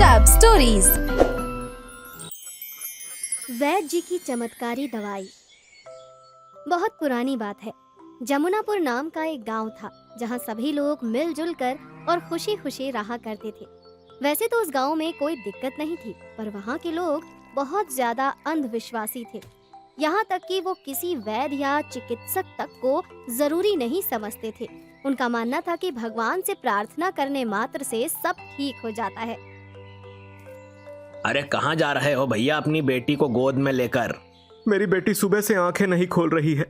Tab stories. वैद्य जी की चमत्कारी दवाई। बहुत पुरानी बात है। जमुनापुर नाम का एक गांव था जहां सभी लोग मिलजुल कर और खुशी खुशी रहा करते थे। वैसे तो उस गांव में कोई दिक्कत नहीं थी, पर वहां के लोग बहुत ज्यादा अंधविश्वासी थे। यहाँ तक कि वो किसी वैद्य या चिकित्सक तक को जरूरी नहीं समझते थे। उनका मानना था कि भगवान से प्रार्थना करने मात्र से सब ठीक हो जाता है। अरे कहाँ जा रहे हो भैया अपनी बेटी को गोद में लेकर? मेरी बेटी सुबह से आंखें नहीं खोल रही है।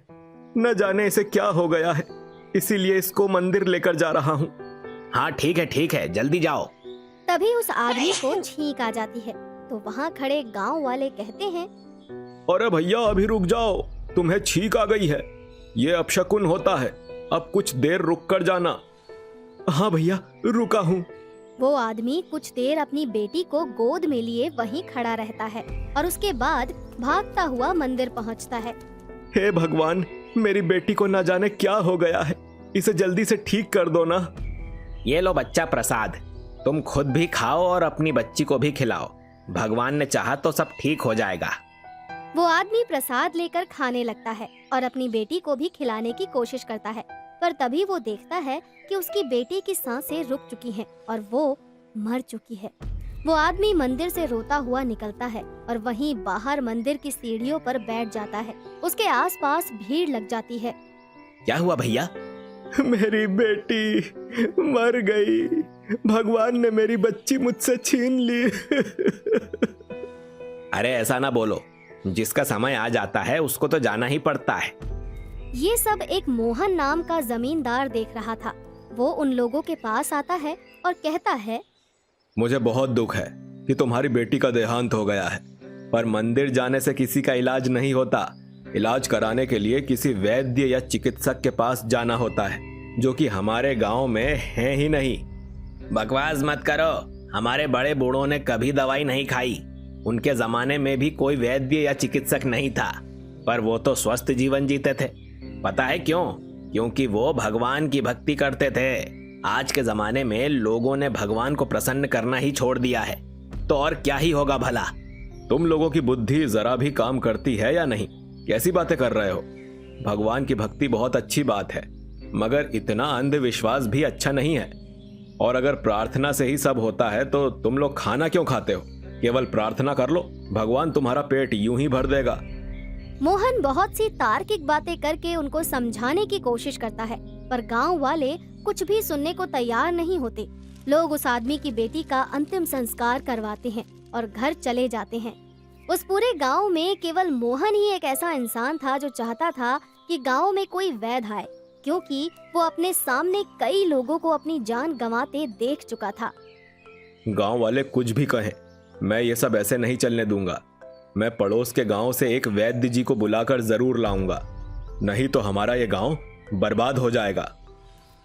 न जाने इसे क्या हो गया है, इसीलिए इसको मंदिर लेकर जा रहा हूँ। हाँ ठीक है जल्दी जाओ। तभी उस आदमी को छींक आ जाती है तो वहाँ खड़े गांव वाले कहते हैं, अरे भैया अभी रुक जाओ, तुम्हें छींक आ गई है, ये अपशकुन होता है, अब कुछ देर रुक कर जाना। हाँ भैया रुका हूँ। वो आदमी कुछ देर अपनी बेटी को गोद में लिए वहीं खड़ा रहता है और उसके बाद भागता हुआ मंदिर पहुंचता है। हे भगवान, मेरी बेटी को न जाने क्या हो गया है, इसे जल्दी से ठीक कर दो ना। ये लो बच्चा प्रसाद, तुम खुद भी खाओ और अपनी बच्ची को भी खिलाओ। भगवान ने चाहा तो सब ठीक हो जाएगा। वो आदमी प्रसाद लेकर खाने लगता है और अपनी बेटी को भी खिलाने की कोशिश करता है, पर तभी वो देखता है कि उसकी बेटी की सांसें रुक चुकी हैं और वो मर चुकी है। वो आदमी मंदिर से रोता हुआ निकलता है और वहीं बाहर मंदिर की सीढ़ियों पर बैठ जाता है। उसके आसपास भीड़ लग जाती है। क्या हुआ भैया? मेरी बेटी मर गई, भगवान ने मेरी बच्ची मुझसे छीन ली। अरे ऐसा ना बोलो, जिसका समय आ जाता है उसको तो जाना ही पड़ता है। ये सब एक मोहन नाम का जमींदार देख रहा था। वो उन लोगों के पास आता है और कहता है, मुझे बहुत दुख है कि तुम्हारी बेटी का देहांत हो गया है, पर मंदिर जाने से किसी का इलाज नहीं होता। इलाज कराने के लिए किसी वैद्य या चिकित्सक के पास जाना होता है, जो कि हमारे गांव में है ही नहीं। बकवास मत करो, हमारे बड़े बूढ़ों ने कभी दवाई नहीं खाई। उनके जमाने में भी कोई वैद्य या चिकित्सक नहीं था, पर वो तो स्वस्थ जीवन जीते थे। पता है क्यों? क्योंकि वो भगवान की भक्ति करते थे। आज के जमाने में लोगों ने भगवान को प्रसन्न करना ही छोड़ दिया है, तो और क्या ही होगा भला। तुम लोगों की बुद्धि जरा भी काम करती है या नहीं? कैसी बातें कर रहे हो? भगवान की भक्ति बहुत अच्छी बात है, मगर इतना अंधविश्वास भी अच्छा नहीं है। और अगर प्रार्थना से ही सब होता है तो तुम लोग खाना क्यों खाते हो? केवल प्रार्थना कर लो, भगवान तुम्हारा पेट यूं ही भर देगा। मोहन बहुत सी तार्किक बातें करके उनको समझाने की कोशिश करता है, पर गांव वाले कुछ भी सुनने को तैयार नहीं होते। लोग उस आदमी की बेटी का अंतिम संस्कार करवाते हैं और घर चले जाते हैं। उस पूरे गांव में केवल मोहन ही एक ऐसा इंसान था जो चाहता था कि गांव में कोई वैद्य आए, क्योंकि वो अपने सामने कई लोगों को अपनी जान गंवाते देख चुका था। गांव वाले कुछ भी कहें, मैं ये सब ऐसे नहीं चलने दूंगा। मैं पड़ोस के गांव से एक वैद्य जी को बुलाकर जरूर लाऊंगा, नहीं तो हमारा ये गांव बर्बाद हो जाएगा।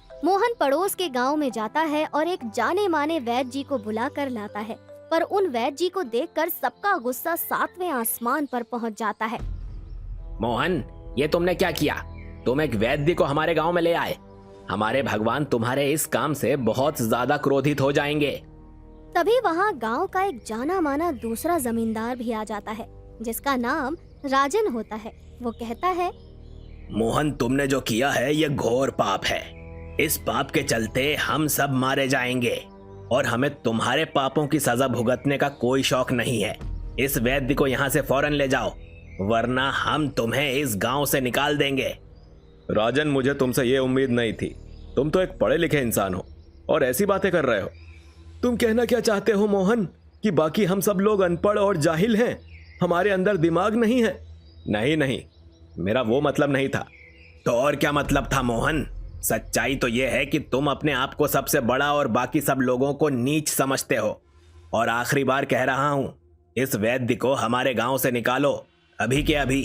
मोहन पड़ोस के गांव में जाता है और एक जाने माने वैद्य जी को बुलाकर लाता है, पर उन वैद्य जी को देखकर सबका गुस्सा 7वें आसमान पर पहुंच जाता है। मोहन, ये तुमने क्या किया? तुम एक वैद्य को हमारे गांव में ले आए। हमारे भगवान तुम्हारे इस काम से बहुत ज्यादा क्रोधित हो जाएंगे। तभी वहाँ गांव का एक जाना माना दूसरा जमींदार भी आ जाता है, जिसका नाम राजन होता है। वो कहता है, मोहन, तुमने जो किया है ये घोर पाप है। इस पाप के चलते हम सब मारे जाएंगे और हमें तुम्हारे पापों की सजा भुगतने का कोई शौक नहीं है। इस वैद्य को यहाँ से फौरन ले जाओ, वरना हम तुम्हें इस गांव से निकाल देंगे। राजन, मुझे तुमसे ये उम्मीद नहीं थी। तुम तो एक पढ़े लिखे इंसान हो और ऐसी बातें कर रहे हो। तुम कहना क्या चाहते हो मोहन, कि बाकी हम सब लोग अनपढ़ और जाहिल हैं, हमारे अंदर दिमाग नहीं है? नहीं, मेरा वो मतलब नहीं था। तो और क्या मतलब था मोहन? सच्चाई तो यह है कि तुम अपने आप को सबसे बड़ा और बाकी सब लोगों को नीच समझते हो। और आखिरी बार कह रहा हूँ, इस वैद्य को हमारे गांव से निकालो, अभी के अभी।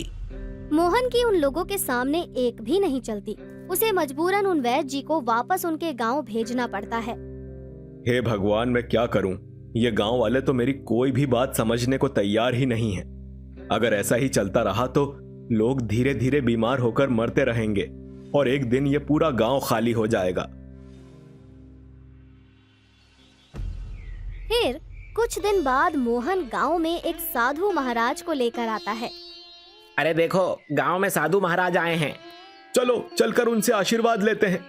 मोहन की उन लोगों के सामने एक भी नहीं चलती। उसे मजबूरन उन वैद्य जी को वापस उनके गांव भेजना पड़ता है। हे भगवान, मैं क्या करूं? ये गांव वाले तो मेरी कोई भी बात समझने को तैयार ही नहीं है। अगर ऐसा ही चलता रहा तो लोग धीरे धीरे बीमार होकर मरते रहेंगे और एक दिन ये पूरा गांव खाली हो जाएगा। फिर कुछ दिन बाद मोहन गांव में एक साधु महाराज को लेकर आता है। अरे देखो, गांव में साधु महाराज आए हैं। चलो चलकर उनसे आशीर्वाद लेते हैं।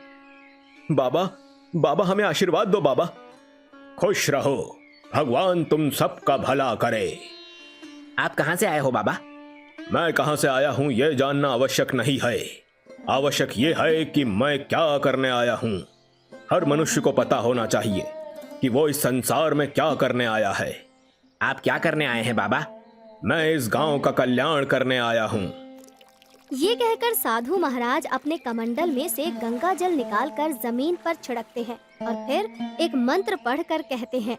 बाबा, बाबा हमें आशीर्वाद दो बाबा। खुश रहो, भगवान तुम सबका भला करे। आप कहाँ से आए हो बाबा? मैं कहां से आया हूं यह जानना आवश्यक नहीं है। आवश्यक ये है कि मैं क्या करने आया हूं। हर मनुष्य को पता होना चाहिए कि वो इस संसार में क्या करने आया है। आप क्या करने आए हैं बाबा? मैं इस गांव का कल्याण करने आया हूं। ये कहकर साधु महाराज अपने कमंडल में से गंगा जल निकालकर जमीन पर छिड़कते हैं और फिर एक मंत्र पढ़कर कहते हैं,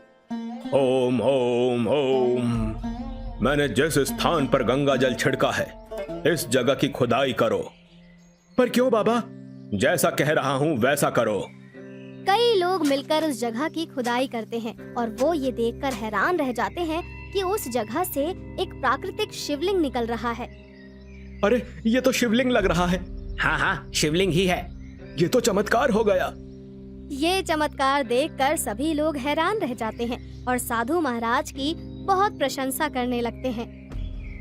ओम ओम ओम। मैंने जिस स्थान पर गंगा जल छिड़का है इस जगह की खुदाई करो। पर क्यों बाबा? जैसा कह रहा हूं वैसा करो। कई लोग मिलकर उस जगह की खुदाई करते हैं और वो ये देखकर हैरान रह जाते हैं कि उस जगह से एक प्राकृतिक शिवलिंग निकल रहा है। अरे ये तो शिवलिंग लग रहा है। हाँ हाँ, शिवलिंग ही है। ये तो चमत्कार हो गया। ये चमत्कार देखकर सभी लोग हैरान रह जाते हैं और साधु महाराज की बहुत प्रशंसा करने लगते हैं।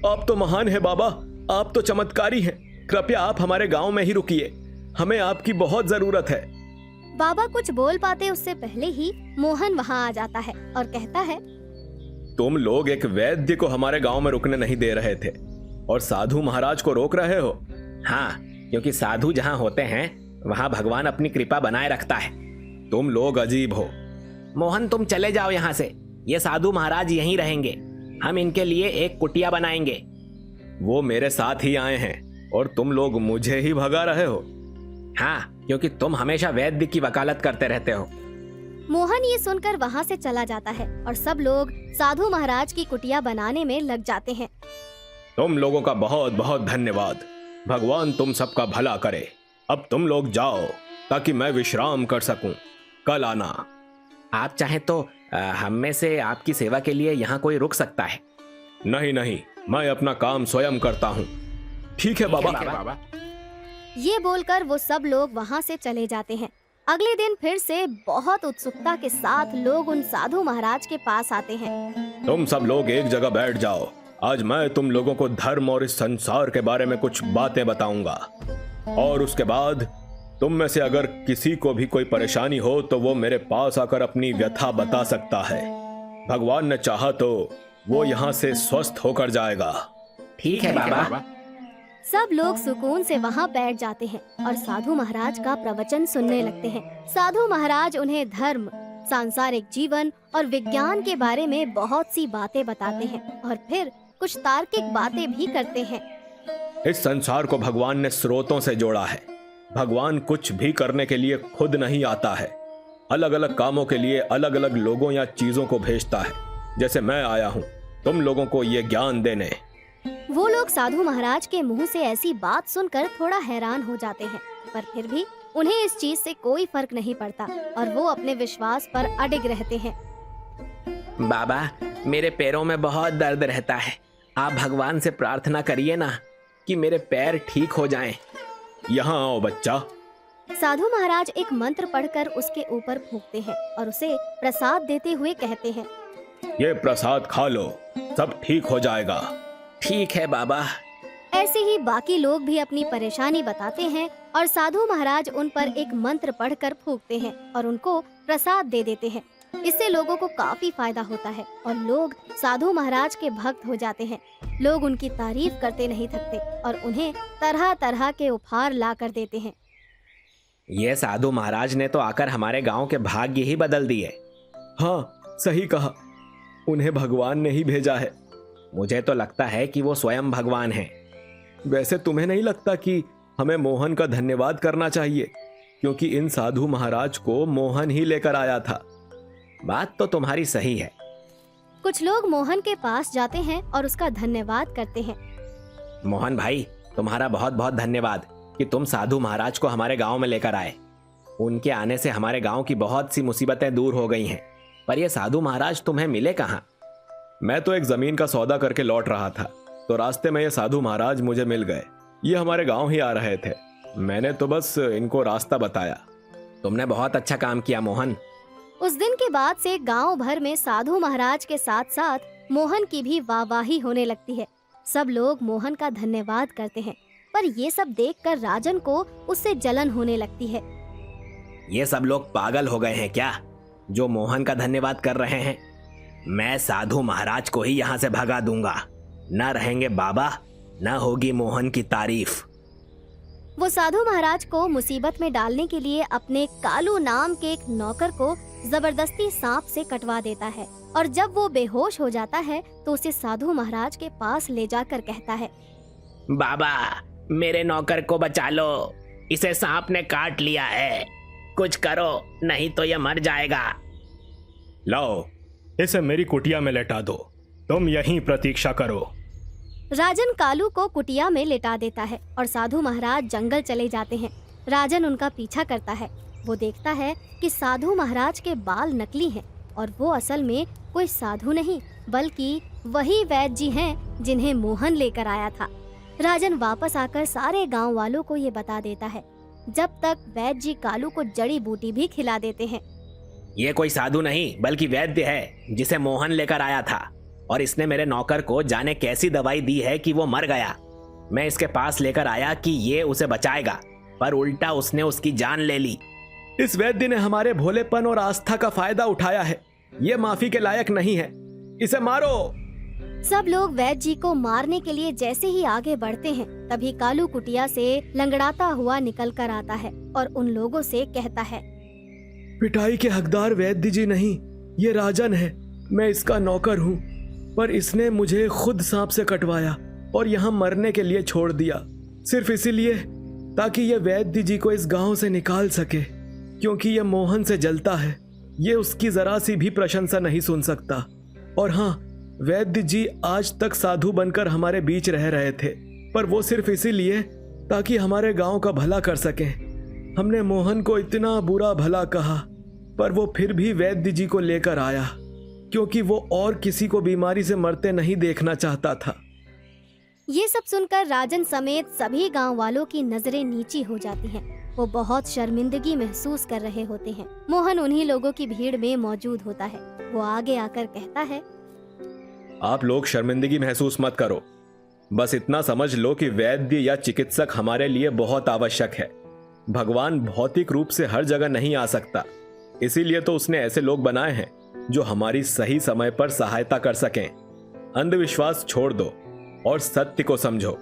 आप तो महान है बाबा, आप तो चमत्कारी हैं। कृपया आप हमारे गांव में ही रुकिए, हमें आपकी बहुत जरूरत है। बाबा कुछ बोल पाते उससे पहले ही मोहन वहाँ आ जाता है और कहता है, तुम लोग एक वैद्य को हमारे गांव में रुकने नहीं दे रहे थे और साधु महाराज को रोक रहे हो। हाँ, क्योंकि साधु जहाँ होते हैं वहाँ भगवान अपनी कृपा बनाए रखता है। तुम लोग अजीब हो। मोहन तुम चले जाओ यहाँ से, ये साधु महाराज यहीं रहेंगे। हम इनके लिए एक कुटिया बनाएंगे। वो मेरे साथ ही आए हैं और तुम लोग मुझे ही भगा रहे हो। हाँ, क्योंकि तुम हमेशा वैद्य की वकालत करते रहते हो। मोहन ये सुनकर वहाँ से चला जाता है और सब लोग साधु महाराज की कुटिया बनाने में लग जाते हैं। तुम लोगों का बहुत बहुत धन्यवाद। भगवान तुम सबका भला करे। अब तुम लोग जाओ ताकि मैं विश्राम कर सकूं। कल आना। आप चाहें तो हम में से आपकी सेवा के लिए यहाँ कोई रुक सकता है। नहीं नहीं, मैं अपना काम स्वयं करता हूँ। ठीक है बाबा। ये बोलकर वो सब लोग वहाँ से चले जाते हैं। अगले दिन फिर से बहुत उत्सुकता के साथ लोग उन साधु महाराज के पास आते हैं। तुम सब लोग एक जगह बैठ जाओ। आज मैं तुम लोगों को धर्म और इस संसार के बारे में कुछ बातें बताऊंगा और उसके बाद तुम में से अगर किसी को भी कोई परेशानी हो तो वो मेरे पास आकर अपनी व्यथा बता सकता है। भगवान ने चाहा तो वो यहाँ से स्वस्थ होकर जाएगा। ठीक है बाबा। सब लोग सुकून से वहाँ बैठ जाते हैं और साधु महाराज का प्रवचन सुनने लगते हैं। साधु महाराज उन्हें धर्म, सांसारिक जीवन और विज्ञान के बारे में बहुत सी बातें बताते हैं और फिर कुछ तार्किक बातें भी करते हैं। इस संसार को भगवान ने स्रोतों से जोड़ा है। भगवान कुछ भी करने के लिए खुद नहीं आता है। अलग अलग कामों के लिए अलग अलग लोगों या चीजों को भेजता है। जैसे मैं आया हूँ तुम लोगों को ये ज्ञान देने। वो लोग साधु महाराज के मुंह से ऐसी बात सुनकर थोड़ा हैरान हो जाते हैं, पर फिर भी उन्हें इस चीज से कोई फर्क नहीं पड़ता और वो अपने विश्वास पर अडिग रहते हैं। बाबा, मेरे पैरों में बहुत दर्द रहता है। आप भगवान से प्रार्थना करिए ना कि मेरे पैर ठीक हो जाएं। यहाँ आओ बच्चा। साधु महाराज एक मंत्र पढ़कर उसके ऊपर फूंकते हैं और उसे प्रसाद देते हुए कहते हैं, ये प्रसाद खा लो, सब ठीक हो जाएगा। ठीक है बाबा। ऐसे ही बाकी लोग भी अपनी परेशानी बताते हैं और साधु महाराज उन पर एक मंत्र पढ़कर फूंकते हैं और उनको प्रसाद दे देते हैं। इससे लोगों को काफी फायदा होता है और लोग साधु महाराज के भक्त हो जाते हैं। लोग उनकी तारीफ करते नहीं थकते और उन्हें तरह तरह के उपहार ला कर देते हैं। ये साधु महाराज ने तो आकर हमारे गांव के भाग्य ही बदल दिए। हाँ, सही कहा। उन्हें भगवान ने ही भेजा है। मुझे तो लगता है कि वो स्वयं भगवान हैं। वैसे तुम्हें नहीं लगता कि हमें मोहन का धन्यवाद करना चाहिए, क्योंकि इन साधु महाराज को मोहन ही लेकर आया था। बात तो तुम्हारी सही है। कुछ लोग मोहन के पास जाते हैं और उसका धन्यवाद करते हैं। मोहन भाई, तुम्हारा बहुत बहुत धन्यवाद कि तुम साधु महाराज को हमारे गांव में लेकर आए। उनके आने से हमारे गांव की बहुत सी मुसीबतें दूर हो गई हैं। पर ये साधु महाराज तुम्हें मिले कहाँ? मैं तो एक जमीन का सौदा करके लौट रहा था तो रास्ते में ये साधु महाराज मुझे मिल गए। ये हमारे गांव ही आ रहे थे। मैंने तो बस इनको रास्ता बताया। तुमने बहुत अच्छा काम किया मोहन। उस दिन के बाद से गांव भर में साधु महाराज के साथ साथ मोहन की भी वाहवाही होने लगती है। सब लोग मोहन का धन्यवाद करते हैं, पर ये सब देखकर राजन को उससे जलन होने लगती है। ये सब लोग पागल हो गए हैं क्या, जो मोहन का धन्यवाद कर रहे हैं? मैं साधु महाराज को ही यहाँ से भगा दूंगा। न रहेंगे बाबा, न होगी मोहन की तारीफ। वो साधु महाराज को मुसीबत में डालने के लिए अपने कालू नाम के एक नौकर को जबरदस्ती सांप से कटवा देता है, और जब वो बेहोश हो जाता है तो उसे साधु महाराज के पास ले जाकर कहता है, बाबा, मेरे नौकर को बचा लो, इसे सांप ने काट लिया है, कुछ करो नहीं तो यह मर जाएगा। लाओ, इसे मेरी कुटिया में लेटा दो, तुम यहीं प्रतीक्षा करो। राजन कालू को कुटिया में लेटा देता है और साधु महाराज जंगल चले जाते हैं। राजन उनका पीछा करता है। वो देखता है कि साधु महाराज के बाल नकली हैं और वो असल में कोई साधु नहीं बल्कि वही वैद्य जी हैं जिन्हें मोहन लेकर आया था। राजन वापस आकर सारे गांव वालों को ये बता देता है, जब तक वैद्य जी कालू को जड़ी बूटी भी खिला देते हैं। ये कोई साधु नहीं बल्कि वैद्य है जिसे मोहन लेकर आया था, और इसने मेरे नौकर को जाने कैसी दवाई दी है कि वो मर गया। मैं इसके पास लेकर आया कि ये उसे बचाएगा, पर उल्टा उसने उसकी जान ले ली। इस वैद्य ने हमारे भोलेपन और आस्था का फायदा उठाया है। ये माफी के लायक नहीं है, इसे मारो। सब लोग वैद्य जी को मारने के लिए जैसे ही आगे बढ़ते हैं, तभी कालू कुटिया से लंगड़ाता हुआ निकल कर आता है और उन लोगों से कहता है, पिटाई के हकदार वैद्य जी नहीं, ये राजन है। मैं इसका नौकर हूँ, पर इसने मुझे खुद सांप से कटवाया और यहाँ मरने के लिए छोड़ दिया, सिर्फ इसीलिए ताकि ये वैद्य जी को इस गांव से निकाल सके, क्योंकि ये मोहन से जलता है। ये उसकी जरा सी भी प्रशंसा नहीं सुन सकता। और हाँ, वैद्य जी आज तक साधु बनकर हमारे बीच रह रहे थे, पर वो सिर्फ इसीलिए ताकि हमारे गांव का भला कर सकें। हमने मोहन को इतना बुरा भला कहा, पर वो फिर भी वैद्य जी को लेकर आया, क्योंकि वो और किसी को बीमारी से मरते नहीं देखना चाहता था। ये सब सुनकर राजन समेत सभी गांव वालों की नजरें नीची हो जाती हैं। वो बहुत शर्मिंदगी महसूस कर रहे होते हैं। मोहन उन्हीं लोगों की भीड़ में मौजूद होता है। वो आगे आकर कहता है, आप लोग शर्मिंदगी महसूस मत करो, बस इतना समझ लो कि वैद्य या चिकित्सक हमारे लिए बहुत आवश्यक है। भगवान भौतिक रूप से हर जगह नहीं आ सकता, इसीलिए तो उसने ऐसे लोग बनाए हैं जो हमारी सही समय पर सहायता कर सकें। अंधविश्वास छोड़ दो और सत्य को समझो।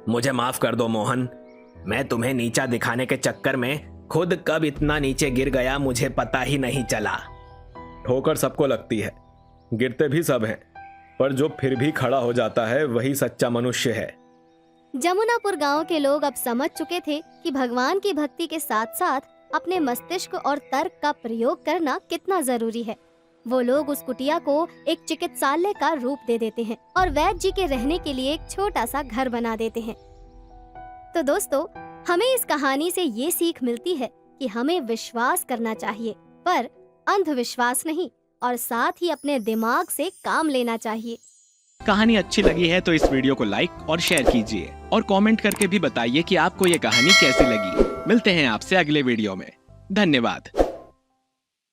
मुझे माफ कर दो मोहन, मैं तुम्हें नीचा दिखाने के चक्कर में खुद कब इतना नीचे गिर गया मुझे पता ही नहीं चला। ठोकर सबको लगती है, गिरते भी सब हैं, पर जो फिर भी खड़ा हो जाता है वही सच्चा मनुष्य है। जमुनापुर गांव के लोग अब समझ चुके थे कि भगवान की भक्ति के साथ साथ अपने मस्तिष्क और तर्क का प्रयोग करना कितना जरूरी है। वो लोग उस कुटिया को एक चिकित्सालय का रूप दे देते हैं और वैद्य जी के रहने के लिए एक छोटा सा घर बना देते हैं। तो दोस्तों, हमें इस कहानी से ये सीख मिलती है कि हमें विश्वास करना चाहिए, पर अंधविश्वास नहीं, और साथ ही अपने दिमाग से काम लेना चाहिए। कहानी अच्छी लगी है तो इस वीडियो को लाइक और शेयर कीजिए और कमेंट करके भी बताइए कि आपको ये कहानी कैसी लगी। मिलते हैं आपसे अगले वीडियो में। धन्यवाद।